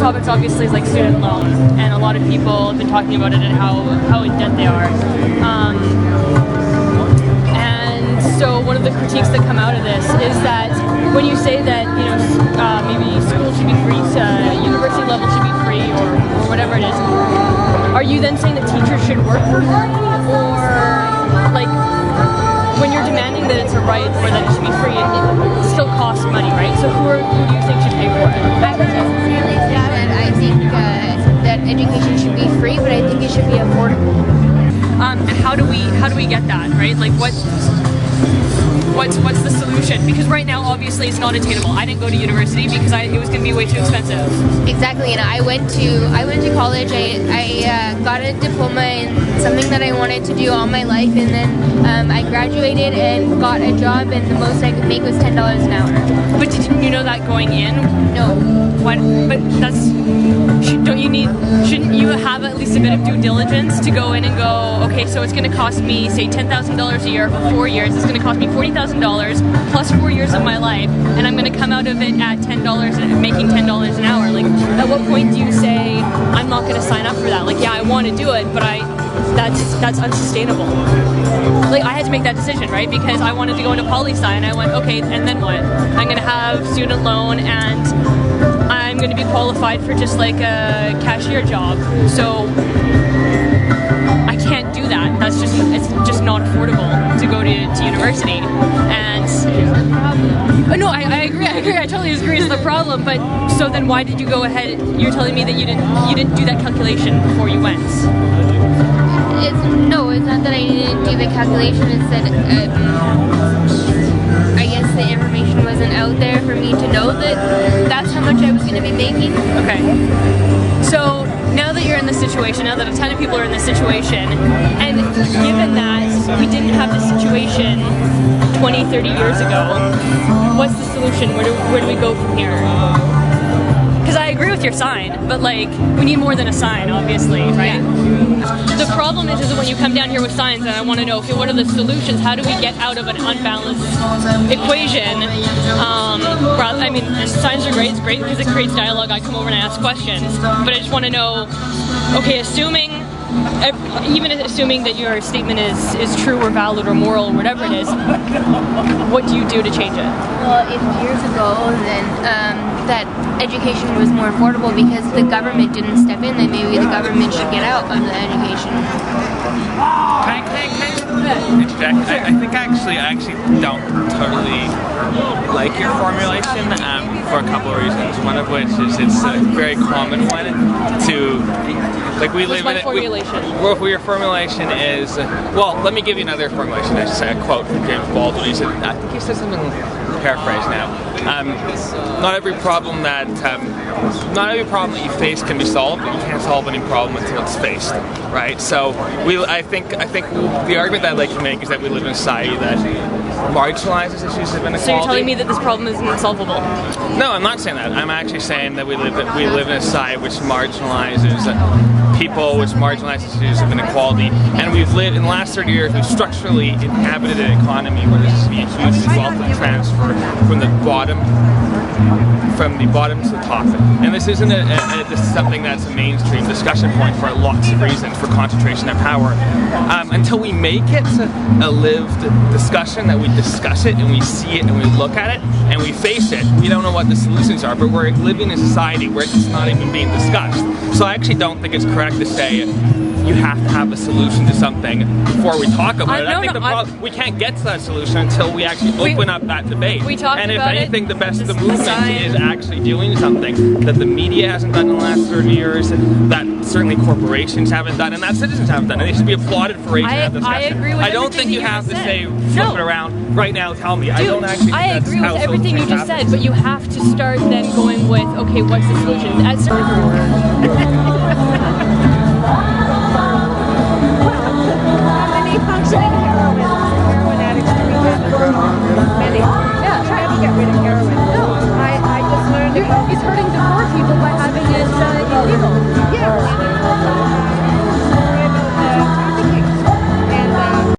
topics obviously is like student loan, and a lot of people have been talking about it and how in debt they are. And so one of the critiques that come out of this is that when you say that, you know, maybe school should be free, university level should be free, or whatever it is, are you then saying that teachers should work for free? Or like, when you're demanding that it's a right or that it should be free, it still costs money, right? So who do you think should pay for it? I would necessarily say that I think that education should be free, but I think it should be affordable. And how do we get that, right? Like what's the solution? Because right now, obviously, it's not attainable. I didn't go to university because it was going to be way too expensive. Exactly, and I went to college. I got a diploma in something that I wanted to do all my life, and then I graduated and got a job, and the most I could make was $10 an hour. But didn't you know that going in? No. What? But shouldn't you have at least a bit of due diligence to go in and go, okay, so it's going to cost me, say, $10,000 a year for 4 years. It's going to cost me $40,000 plus 4 years of my life, and I'm going to come out of it at $10 and making $10 an hour. Like, at what point do you say, I'm not going to sign up for that? Like, yeah, I want to do it, but that's unsustainable. Like, I had to make that decision, right? Because I wanted to go into poli-sci, and I went, okay, and then what? I'm going to have student loan, and I'm going to be qualified for just like a cashier job. So I can't do that. It's just not affordable to go to university. And no, I agree. I totally agree is the problem. But so then why did you go ahead? You're telling me that you didn't do that calculation before you went. It's not that I didn't do the calculation. It's that I guess the information wasn't out there for me to know that that's how much I was going to be making. Okay. So now that you're in this situation, now that a ton of people are in this situation, and given that we didn't have this situation 20, 30 years ago, what's the solution? Where do we go from here? Because I agree with your sign, but like, we need more than a sign, obviously, right? Yeah. The problem is when you come down here with signs, and I want to know, okay, what are the solutions? How do we get out of an unbalanced equation? I mean, signs are great. It's great because it creates dialogue. I come over and I ask questions, but I just want to know, okay, even assuming that your statement is true or valid or moral or whatever it is, what do you do to change it? Well, if years ago, then that education was more affordable because the government didn't step in, then maybe the government should get out of the education. Can I interject? Sure. I think I actually don't totally like your formulation for a couple of reasons. One of which is it's a very common one to, like, we live in it. Your formulation is, well, let me give you another formulation. I should say a quote from James Baldwin. He said, I think he said something, paraphrase now. Not every problem that you face can be solved, but you can't solve any problem until it's faced, right? So I think the argument that I'd like to make is that we live in a society that marginalizes issues of inequality. So you're telling me that this problem is insolvable? No, I'm not saying that. I'm actually saying that we live in a society which marginalizes people, which marginalizes issues of inequality, and we've lived in the last 30 years. We've structurally inhabited an economy where there's just been a huge wealth transfer from the bottom to the top. And this isn't this is something that's a mainstream discussion point for lots of reasons for concentration of power. Until we make it a lived discussion, that we discuss it and we see it and we look at it and we face it, we don't know what the solutions are, but we're living in a society where it's not even being discussed. So I actually don't think it's correct to say you have to have a solution to something before we talk about it. I think we can't get to that solution until we actually open up that debate. And if anything, the best of the movement is actually doing something that the media hasn't done in the last 30 years, that certainly corporations haven't done, and that citizens haven't done. And they should be applauded for raising that discussion. I agree with I don't think you have to say, flip it around right now, tell me. Dude, I don't actually think I agree with everything you just said, but you have to start then going with, okay, what's the solution?